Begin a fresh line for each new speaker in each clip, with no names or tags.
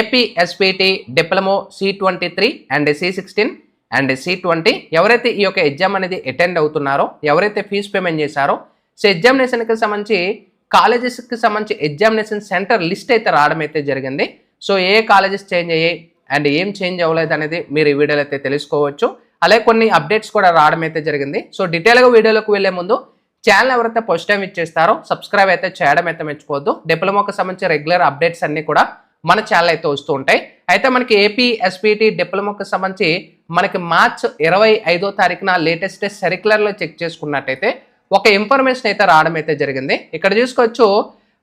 AP SPT diploma C23 and C16 and C20 ఎవరైతే ఈ యొక్క ఎగ్జామ్ అనేది అటెండ్ అవుతున్నారో, ఎవరైతే ఫీజు పేమెంట్ చేశారో, సో ఎగ్జామినేషన్కి సంబంధించి కాలేజెస్కి సంబంధించి ఎగ్జామినేషన్ సెంటర్ లిస్ట్ అయితే రావడం అయితే జరిగింది. సో ఏ కాలేజెస్ చేంజ్ అయ్యాయి అండ్ ఏం చేంజ్ అవ్వలేదు అనేది మీరు ఈ వీడియోలో అయితే తెలుసుకోవచ్చు. అలాగే కొన్ని అప్డేట్స్ కూడా రావడం అయితే జరిగింది. సో డీటెయిల్గా వీడియోలోకి వెళ్లే ముందు ఛానల్ ఎవరైతే ఫస్ట్ టైం ఇచ్చేస్తారో సబ్స్క్రైబ్ అయితే చేయడం అయితే మర్చిపోవద్దు. డిప్లొమాకి సంబంధించి రెగ్యులర్ అప్డేట్స్ అన్ని కూడా మన ఛానల్ అయితే వస్తూ ఉంటాయి. అయితే మనకి ఏపీ ఎస్పీటీ డిప్లొమాకి సంబంధించి మనకి మార్చ్ 25వ తారీఖున లేటెస్ట్ సర్క్యులర్లో చెక్ చేసుకున్నట్టయితే ఒక ఇన్ఫర్మేషన్ అయితే రావడం అయితే జరిగింది. ఇక్కడ చూసుకోవచ్చు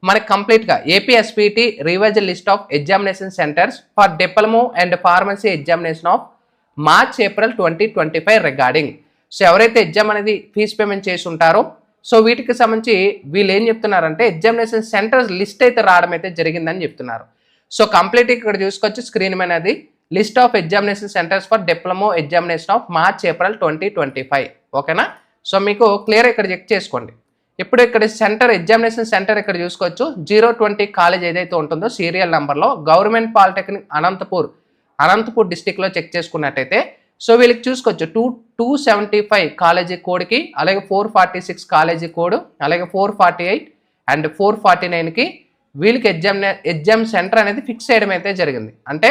మనకి కంప్లీట్గా AP SPT revised list of examination centres for diploma and pharmacy examination of March April 2025 regarding. So ఎవరైతే ఎగ్జామ్ అనేది ఫీజు పేమెంట్ చేసి ఉంటారో సో వీటికి సంబంధించి వీళ్ళు ఏం చెప్తున్నారంటే ఎగ్జామినేషన్ సెంటర్స్ లిస్ట్ అయితే రావడం అయితే జరిగిందని చెప్తున్నారు. సో కంప్లీట్ ఇక్కడ చూసుకోవచ్చు స్క్రీన్ మీద అది list of examination centres for diploma examination of March April 2025. ఓకేనా? సో మీకు క్లియర్ ఇక్కడ చెక్ చేసుకోండి. ఇప్పుడు ఇక్కడ సెంటర్ ఎగ్జామినేషన్ సెంటర్ ఇక్కడ చూసుకోవచ్చు 020 కాలేజ్ ఏదైతే ఉంటుందో సీరియల్ నెంబర్లో గవర్నమెంట్ పాలిటెక్నిక్ అనంతపూర్ డిస్టిక్లో చెక్ చేసుకున్నట్టయితే సో వీళ్ళకి చూసుకోవచ్చు 275 కాలేజీ కోడ్కి, అలాగే 446 కాలేజీ కోడ్, అలాగే 448 అండ్ 449కి వీళ్ళకి ఎగ్జామ్ సెంటర్ అనేది ఫిక్స్ చేయడం అయితే జరిగింది. అంటే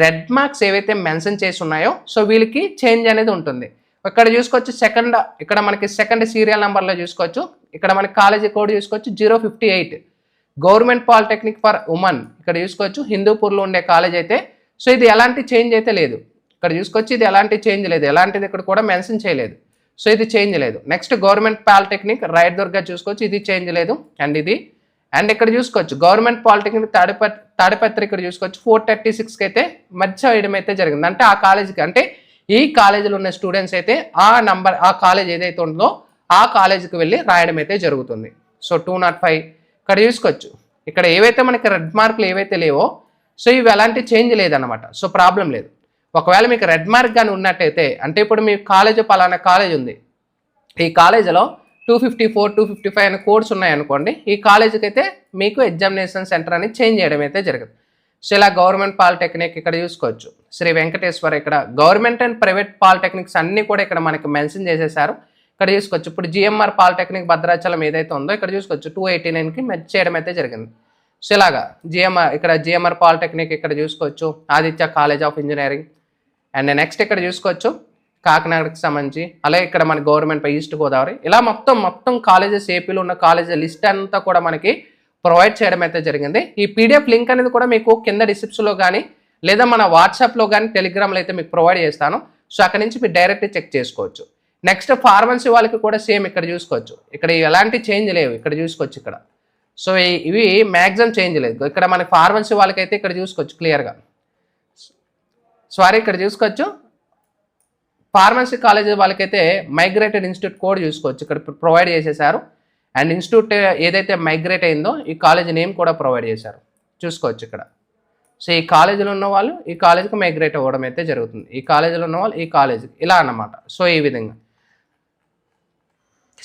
రెడ్ మార్క్స్ ఏవైతే మెన్షన్ చేసి ఉన్నాయో సో వీళ్ళకి చేంజ్ అనేది ఉంటుంది. ఇక్కడ చూసుకోవచ్చు ఇక్కడ మనకి సెకండ్ సీరియల్ నెంబర్లో చూసుకోవచ్చు, ఇక్కడ మనకి కాలేజీ కోడ్ చూసుకోవచ్చు 058 గవర్నమెంట్ పాలిటెక్నిక్ ఫర్ ఉమెన్. ఇక్కడ చూసుకోవచ్చు హిందూపూర్లో ఉండే కాలేజ్ అయితే సో ఇది ఎలాంటి చేంజ్ అయితే లేదు. ఇక్కడ చూసుకోవచ్చు ఇది ఎలాంటి చేంజ్ లేదు, ఎలాంటిది ఇక్కడ కూడా మెన్షన్ చేయలేదు. సో ఇది చేంజ్ లేదు. నెక్స్ట్ గవర్నమెంట్ పాలిటెక్నిక్ రాయదుర్గ చూసుకోవచ్చు, ఇది చేంజ్ లేదు. అండ్ ఇక్కడ చూసుకోవచ్చు గవర్నమెంట్ పాలిటెక్నిక్ తాడిపత్రి ఇక్కడ చూసుకోవచ్చు 436కి అయితే మధ్య వేయడం అయితే జరిగింది. అంటే ఆ కాలేజీకి అంటే ఈ కాలేజీలో ఉన్న స్టూడెంట్స్ అయితే ఆ కాలేజ్ ఏదైతే ఉందో ఆ కాలేజీకి వెళ్ళి రాయడం అయితే జరుగుతుంది. సో 205 ఇక్కడ చూసుకోవచ్చు, ఇక్కడ ఏవైతే మనకి రెడ్ మార్కులు ఏవైతే లేవో సో ఇవి ఎలాంటి చేంజ్ లేదన్నమాట. సో ప్రాబ్లం లేదు. ఒకవేళ మీకు రెడ్ మార్క్ కానీ ఉన్నట్టయితే అంటే ఇప్పుడు మీ కాలేజ్ పలానా కాలేజ్ ఉంది, ఈ కాలేజీలో 254 255 అనే కోడ్స్ ఉన్నాయనుకోండి, ఈ కాలేజీకి అయితే మీకు ఎగ్జామినేషన్ సెంటర్ అనేది చేంజ్ చేయడం అయితే జరిగింది. సో ఇలా గవర్నమెంట్ పాలిటెక్నిక్ ఇక్కడ చూసుకోవచ్చు శ్రీ వెంకటేశ్వర, ఇక్కడ గవర్నమెంట్ అండ్ ప్రైవేట్ పాలిటెక్నిక్స్ అన్నీ కూడా ఇక్కడ మనకి మెన్షన్ చేసేసారు. ఇక్కడ చూసుకోవచ్చు ఇప్పుడు జిఎంఆర్ పాలిటెక్నిక్ భద్రాచలం ఏదైతే ఉందో ఇక్కడ చూసుకోవచ్చు 289కి మెర్జ్ చేయడం అయితే జరిగింది. సో ఇలాగా జిఎంఆర్ పాలిటెక్నిక్ ఇక్కడ చూసుకోవచ్చు Aditya college of engineering. And next ఇక్కడ చూసుకోవచ్చు కాకినాడకి సంబంధించి, అలాగే ఇక్కడ మన గవర్నమెంట్ ఈస్ట్ గోదావరి, ఇలా మొత్తం కాలేజెస్ ఏపీలో ఉన్న కాలేజెస్ లిస్ట్ అంతా కూడా మనకి ప్రొవైడ్ చేయడం అయితే జరిగింది. ఈ పీడిఎఫ్ లింక్ అనేది కూడా మీకు కింద డిస్క్రిప్షన్లో కానీ లేదా మన వాట్సాప్లో కానీ టెలిగ్రామ్లో అయితే మీకు ప్రొవైడ్ చేస్తాను. సో అక్కడ నుంచి మీరు డైరెక్ట్ చెక్ చేసుకోవచ్చు. నెక్స్ట్ ఫార్మసీ వాళ్ళకి కూడా సేమ్ ఇక్కడ చూసుకోవచ్చు, ఇక్కడ ఎలాంటి చేంజ్ లేవు. ఇక్కడ చూసుకోవచ్చు ఇక్కడ సో ఇవి మ్యాక్సిమం చేంజ్ లేదు. ఇక్కడ మన ఫార్మసీ వాళ్ళకైతే ఇక్కడ చూసుకోవచ్చు క్లియర్గా, సారీ ఇక్కడ చూసుకోవచ్చు ఫార్మసీ కాలేజ్ వాళ్ళకైతే మైగ్రేటెడ్ ఇన్స్టిట్యూట్ కోడ్ చూసుకోవచ్చు ఇక్కడ ప్రొవైడ్ చేసేసారు. అండ్ ఇన్స్టిట్యూట్ ఏదైతే మైగ్రేట్ అయిందో ఈ కాలేజ్ నేమ్ కూడా ప్రొవైడ్ చేశారు చూసుకోవచ్చు ఇక్కడ. సో ఈ కాలేజీలో ఉన్న వాళ్ళు ఈ కాలేజీకి మైగ్రేట్ అవ్వడం అయితే జరుగుతుంది, ఈ కాలేజీలో ఉన్న వాళ్ళు ఈ కాలేజీకి, ఇలా అన్నమాట. సో ఈ విధంగా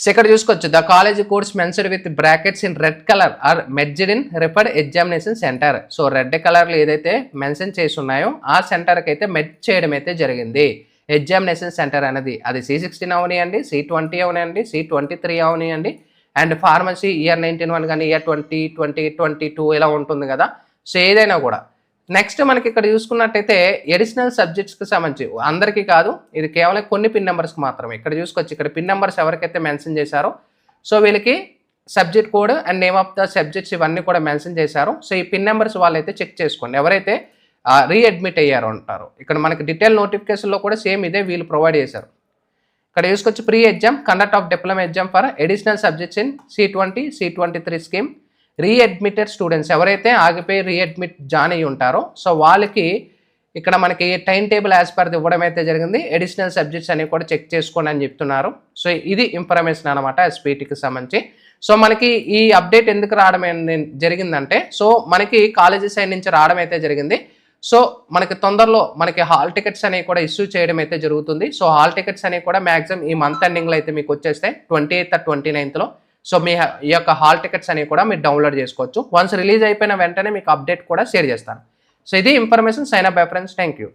సో ఇక్కడ చూసుకోవచ్చు the college codes mention with brackets in red colour are merged in referred examination centre. So red కలర్లో ఏదైతే మెన్షన్ చేసి ఉన్నాయో ఆ సెంటర్కి అయితే మెర్జ్ చేయడం అయితే జరిగింది. ఎగ్జామినేషన్ సెంటర్ అనేది అది C16 అవనియండి, C20 అవనియండి, C23 అవనియండి, అండ్ ఫార్మసీ ఇయర్ 1991 కానీ ఇయర్ 2020 22 ఇలా ఉంటుంది కదా. సో ఏదైనా కూడా నెక్స్ట్ మనకి ఇక్కడ చూసుకున్నట్టయితే ఎడిషనల్ సబ్జెక్ట్స్కి సంబంధించి అందరికీ కాదు, ఇది కేవలం కొన్ని పిన్ నెంబర్స్కి మాత్రమే. ఇక్కడ చూసుకోవచ్చు ఇక్కడ పిన్ నెంబర్స్ ఎవరికైతే మెన్షన్ చేశారో సో వీళ్ళకి subject code and name of the subjects ఇవన్నీ కూడా మెన్షన్ చేశారు. సో ఈ పిన్ నెంబర్స్ వాళ్ళైతే చెక్ చేసుకోండి ఎవరైతే రీఅడ్మిట్ అయ్యారు అంటారు. ఇక్కడ మనకి డీటెయిల్ నోటిఫికేషన్లో కూడా సేమ్ ఇదే వీళ్ళు ప్రొవైడ్ చేశారు. ఇక్కడ చూసుకోవచ్చు pre exam conduct of diploma exam for additional subjects in C20 C23 scheme readmitted students ఎవరైతే ఆగిపోయి రీఅడ్మిట్ జాయిన్ అయ్యి ఉంటారో సో వాళ్ళకి ఇక్కడ మనకి టైం టేబుల్ యాజ్ పర్ ఇవ్వడం అయితే జరిగింది. ఎడిషనల్ సబ్జెక్ట్స్ అనేవి కూడా చెక్ చేసుకోండి అని చెప్తున్నారు. సో ఇది ఇన్ఫర్మేషన్ అనమాట ఎస్పీటీకి సంబంధించి. సో మనకి ఈ అప్డేట్ ఎందుకు రావడం జరిగిందంటే సో మనకి కాలేజీ సైడ్ నుంచి రావడం అయితే జరిగింది. సో మనకి తొందరలో మనకి హాల్ టికెట్స్ అనేవి కూడా ఇష్యూ చేయడం అయితే జరుగుతుంది. సో హాల్ టికెట్స్ అనేవి కూడా మ్యాక్సిమం ఈ మంత్ ఎండింగ్లో అయితే మీకు వచ్చేస్తాయి 28th 29th. సో మీ ఈ యొక్క హాల్ టికెట్స్ అనేవి కూడా మీరు డౌన్లోడ్ చేసుకోవచ్చు. వన్స్ రిలీజ్ అయిపోయిన వెంటనే మీకు అప్డేట్ కూడా షేర్ చేస్తాను. సో ఇది information. Sign up bye friends. Thank you.